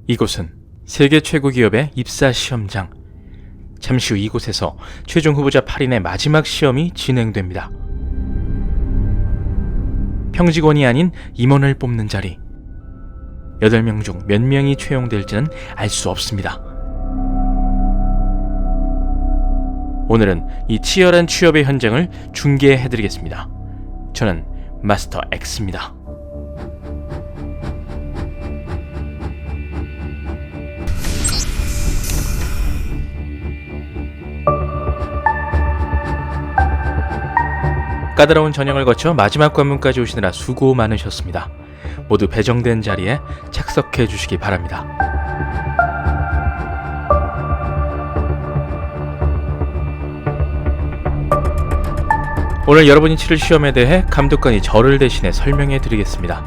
이곳은 세계 최고 기업의 입사 시험장. 잠시 후 이곳에서 최종 후보자 8인의 마지막 시험이 진행됩니다. 평직원이 아닌 임원을 뽑는 자리. 8명 중 몇 명이 채용될지는 알 수 없습니다. 오늘은 이 치열한 취업의 현장을 중계해드리겠습니다. 저는 마스터 X입니다. 까다로운 전형을 거쳐 마지막 관문까지 오시느라 수고 많으셨습니다. 모두 배정된 자리에 착석해 주시기 바랍니다. 오늘 여러분이 치를 시험에 대해 감독관이 저를 대신해 설명해 드리겠습니다.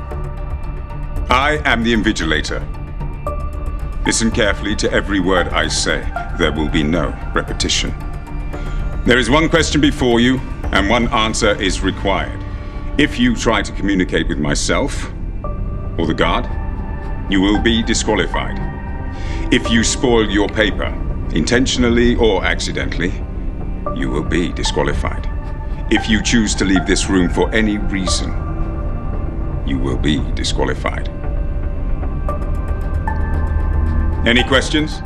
I am the invigilator. Listen carefully to every word I say. There will be no repetition. There is one question before you, and one answer is required. If you try to communicate with myself or the guard, you will be disqualified. If you spoil your paper, intentionally or accidentally, you will be disqualified. If you choose to leave this room for any reason, you will be disqualified. Any questions?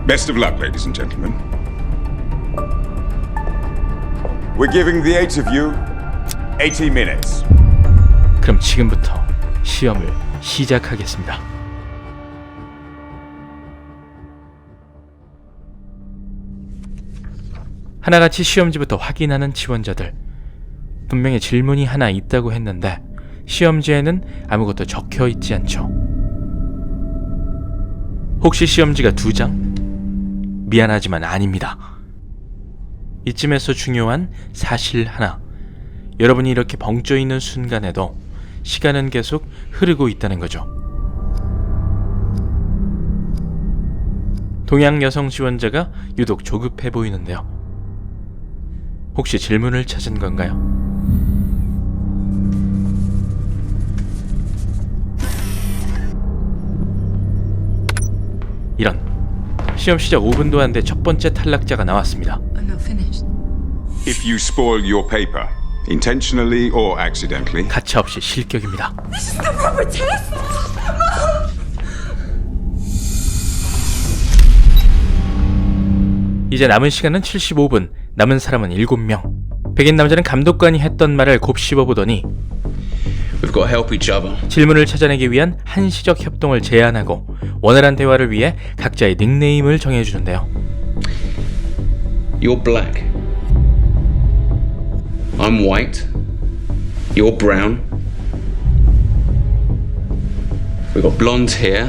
Best of luck, ladies and gentlemen. We're giving the 8 of you 80 minutes. 그럼 지금부터 시험을 시작하겠습니다. 하나같이 시험지부터 확인하는 지원자들. 분명히 질문이 하나 있다고 했는데 시험지에는 아무것도 적혀 있지 않죠. 혹시 시험지가 2장? 미안하지만 아닙니다. 이쯤에서 중요한 사실 하나. 여러분이 이렇게 벙쪄 있는 순간에도 시간은 계속 흐르고 있다는 거죠. 동양 여성 지원자가 유독 조급해 보이는데요. 혹시 질문을 찾은 건가요? 이런. 시험 시작 5분도 안 돼 첫 번째 탈락자가 나왔습니다. If you spoil your paper, intentionally or accidentally, 가차없이 실격입니다. 이제 남은 시간은 75분, 남은 사람은 7명. 백인 남자는 감독관이 했던 말을 곱씹어보더니 We've got to help each other. 질문을 찾아내기 위한 한시적 협동을 제안하고 원활한 대화를 위해 각자의 닉네임을 정해주는데요. You're black. I'm white. You're brown. We've got blonde hair.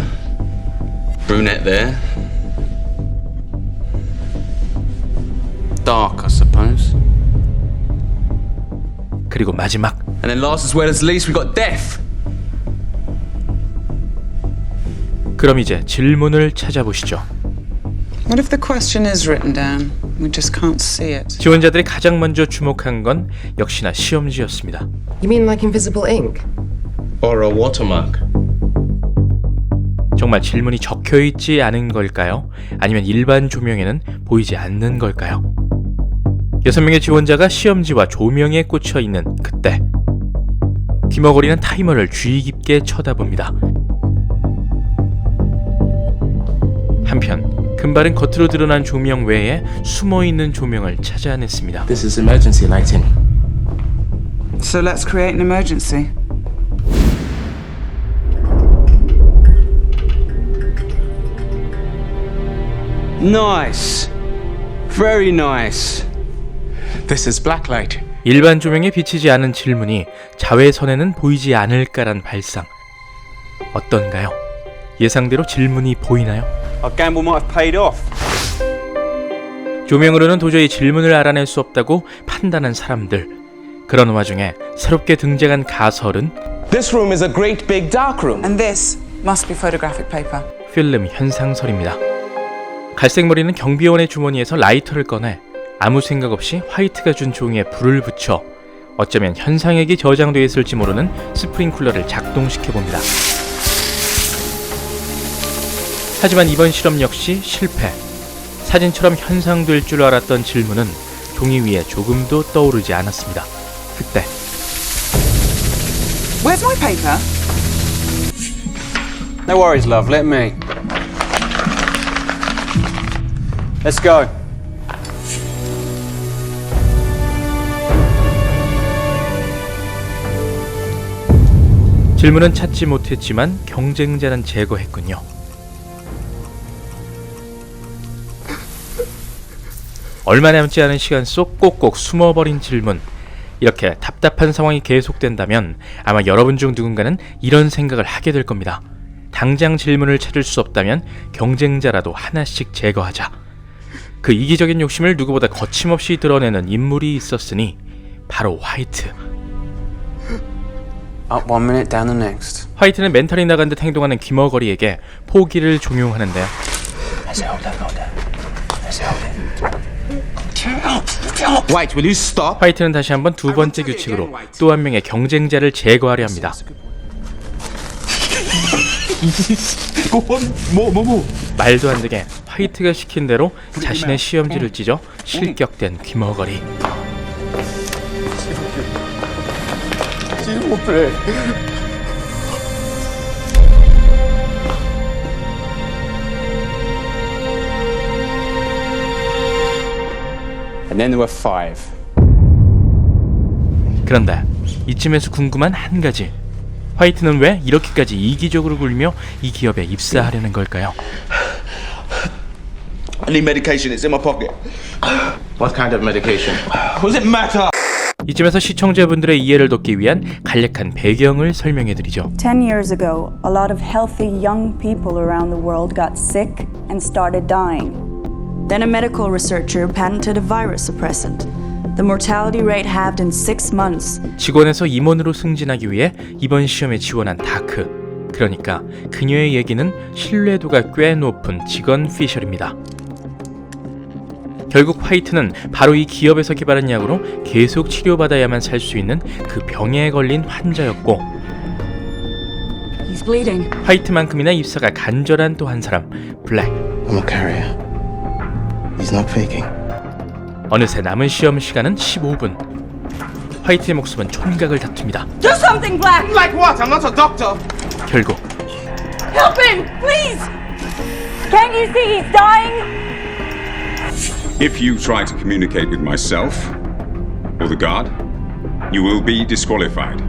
Brunette there. Dark, I suppose. 그리고 마지막. And then last as well as least, we got deaf. 그럼 이제 질문을 찾아보시죠. What if the question is written down? We just can't see it. 지원자들이 가장 먼저 주목한 건 역시나 시험지였습니다. You mean like invisible ink? Or a watermark. 정말 질문이 적혀있지 않은 걸까요? 아니면 일반 조명에는 보이지 않는 걸까요? 6명의 지원자가 시험지와 조명에 꽂혀 있는 그때 귀머거리는 타이머를 주의 깊게 쳐다봅니다. 한편 금발은 겉으로 드러난 조명 외에 숨어있는 조명을 찾아냈습니다. This is emergency lighting. So let's create an emergency. Nice. Very nice. This is blacklight. 일반 조명에 비치지 않은 질문이 자외선에는 보이지 않을까란 발상. 어떤가요? 예상대로 질문이 보이나요? Our gamble might have paid off. 조명으로는 도저히 질문을 알아낼 수 없다고 판단한 사람들. 그런 와중에 새롭게 등장한 가설은 This room is a great big dark room. And this must be photographic paper. 필름 현상설입니다. 갈색머리는 경비원의 주머니에서 라이터를 꺼내 아무 생각 없이 화이트가 준 종이에 불을 붙여 어쩌면 현상액이 저장되어 있을지 모르는 스프링쿨러를 작동시켜봅니다. 하지만 이번 실험 역시 실패. 사진처럼 현상될 줄 알았던 질문은 종이 위에 조금도 떠오르지 않았습니다. 그때 Where's my paper? No worries, love. Let me. Let's go. 질문은 찾지 못했지만 경쟁자는 제거했군요. 얼마 남지 않은 시간 속 꼭꼭 숨어버린 질문. 이렇게 답답한 상황이 계속된다면 아마 여러분 중 누군가는 이런 생각을 하게 될 겁니다. 당장 질문을 찾을 수 없다면 경쟁자라도 하나씩 제거하자. 그 이기적인 욕심을 누구보다 거침없이 드러내는 인물이 있었으니 바로 화이트. Up 1 minute, down the next. 화이트는 멘탈이 나간 듯 행동하는 귀머거리에게 포기를 종용하는데요. Wait, will you stop? 화이트는 다시 한번 두 번째 규칙으로 또 한 명의 경쟁자를 제거하려 합니다. 말도 안 되게 화이트가 시킨 대로 자신의 시험지를 찢어 실격된 귀머거리. And then there were 5. 그런데 이쯤에서 궁금한 한 가지. 화이트는 왜 이렇게까지 이기적으로 굴며 이 기업에 입사하려는 걸까요? I need medication. It's in my pocket. What kind of medication? What does it matter? 이쯤에서 시청자분들의 이해를 돕기 위한 간략한 배경을 설명해드리죠. 10 years ago, a lot of healthy young people around the world got sick and started dying. Then a medical researcher patented a virus suppressant. The mortality rate halved in 6 months. 직원에서 임원으로 승진하기 위해 이번 시험에 지원한 다크. 그러니까 그녀의 얘기는 신뢰도가 꽤 높은 직원 피셜입니다. 결국 화이트는 바로 이 기업에서 개발한 약으로 계속 치료받아야만 살 수 있는 그 병에 걸린 환자였고, He's bleeding. 화이트만큼이나 입사가 간절한 또 한 사람, 블랙. I'm a carrier. He's not faking. 어느새 남은 시험 시간은 15분. 화이트의 목숨은 촌각을 다툽니다. Do something, Black! Like what? I'm not a doctor. 결국 Help him, please! Can't you see he's dying? If you try to communicate with myself or the guard, you will be disqualified.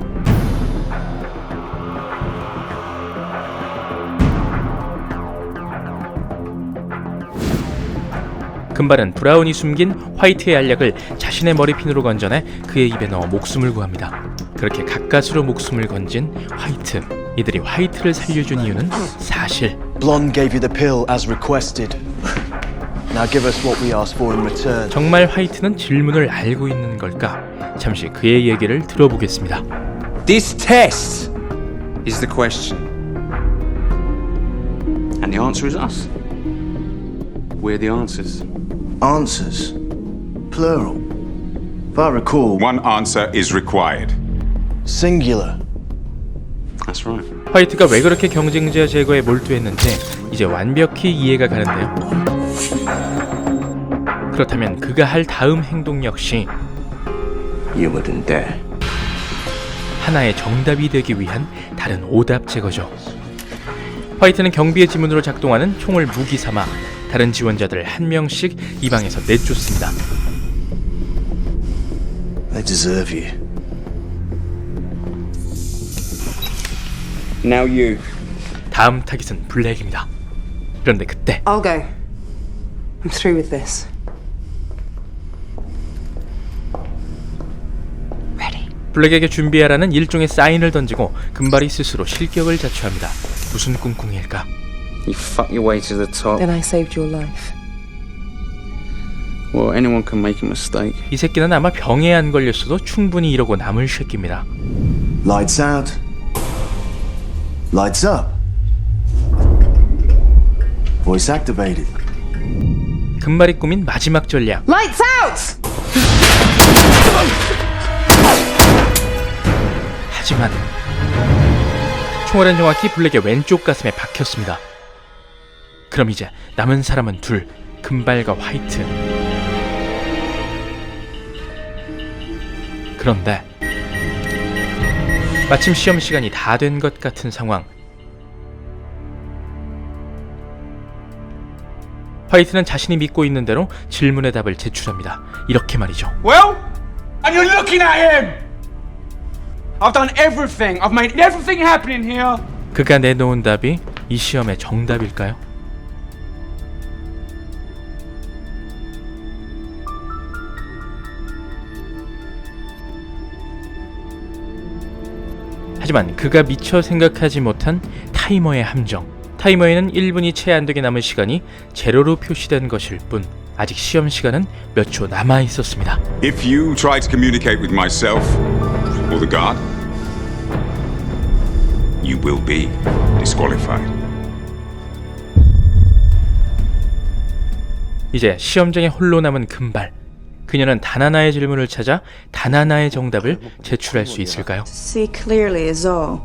금발은 브라운이 숨긴 화이트의 알약을 자신의 머리핀으로 건져내 그의 입에 넣어 목숨을 구합니다. 그렇게 가까스로 목숨을 건진 화이트. 이들이 화이트를 살려준 이유는 사실 Blonde gave you the pill as requested. Now give us what we asked for in return. 정말 화이트는 질문을 알고 있는 걸까? 잠시 그의 얘기를 들어보겠습니다. This test is the question. And the answer is us. We're the answers. Answers. Plural. If I recall, One answer is required. singular. That's right. 화이트가 왜 그렇게 경쟁자 제거에 몰두했는지 이제 완벽히 이해가 가는데요. 그렇다면 그가 할 다음 행동 역시 You wouldn't dare. 하나의 정답이 되기 위한 다른 오답 제거죠. 화이트는 경비의 지문으로 작동하는 총을 무기 삼아 다른 지원자들 한 명씩 이 방에서 내쫓습니다. They deserve you. Now you. 다음 타깃은 블랙입니다. 그런데 그때 I'll go. I'm through with this. 블랙에게 준비하라는 일종의 사인을 던지고 금발이 스스로 실격을 자초합니다. 무슨 꿍꿍일까? You fuck your way to the top. Then I saved your life. Well, anyone can make a mistake. 이 새끼는 아마 병에 안 걸렸어도 충분히 이러고 남을 새끼입니다. Lights out. Lights up. Voice activated. 금발이 꾸민 마지막 전략. Lights out! 하지만 총알은 정확히 블랙의 왼쪽 가슴에 박혔습니다. 그럼 이제 남은 사람은 둘, 금발과 화이트. 그런데 마침 시험 시간이 다 된 것 같은 상황. 화이트는 자신이 믿고 있는 대로 질문의 답을 제출합니다. 이렇게 말이죠. Well, and you're looking at him! I've done everything. I've made everything happen in here. 그가 내놓은 답이 이 시험의 정답일까요? 하지만 그가 미처 생각하지 못한 타이머의 함정. 타이머에는 1분이 채 안 되게 남은 시간이 제로로 표시된 것일 뿐 아직 시험 시간은 몇 초 남아 있었습니다. If you try to communicate with myself or the guard, you will be disqualified. 이제 시험장에 홀로 남은 금발. 그녀는 단 하나의 질문을 찾아 단 하나의 정답을 제출할 수 있을까요? See clearly is all.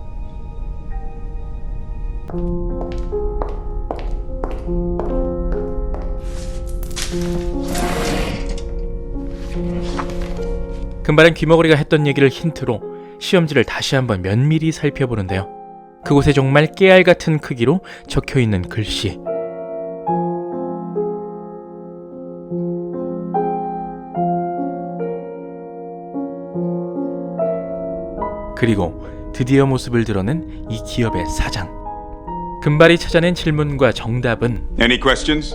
금발은 귀머거리가 했던 얘기를 힌트로 시험지를 다시 한번 면밀히 살펴보는데요. 그곳에 정말 깨알 같은 크기로 적혀있는 글씨. 그리고 드디어 모습을 드러낸 이 기업의 사장. 금발이 찾아낸 질문과 정답은 Any questions?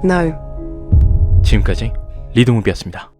No. 지금까지 리드무비였습니다.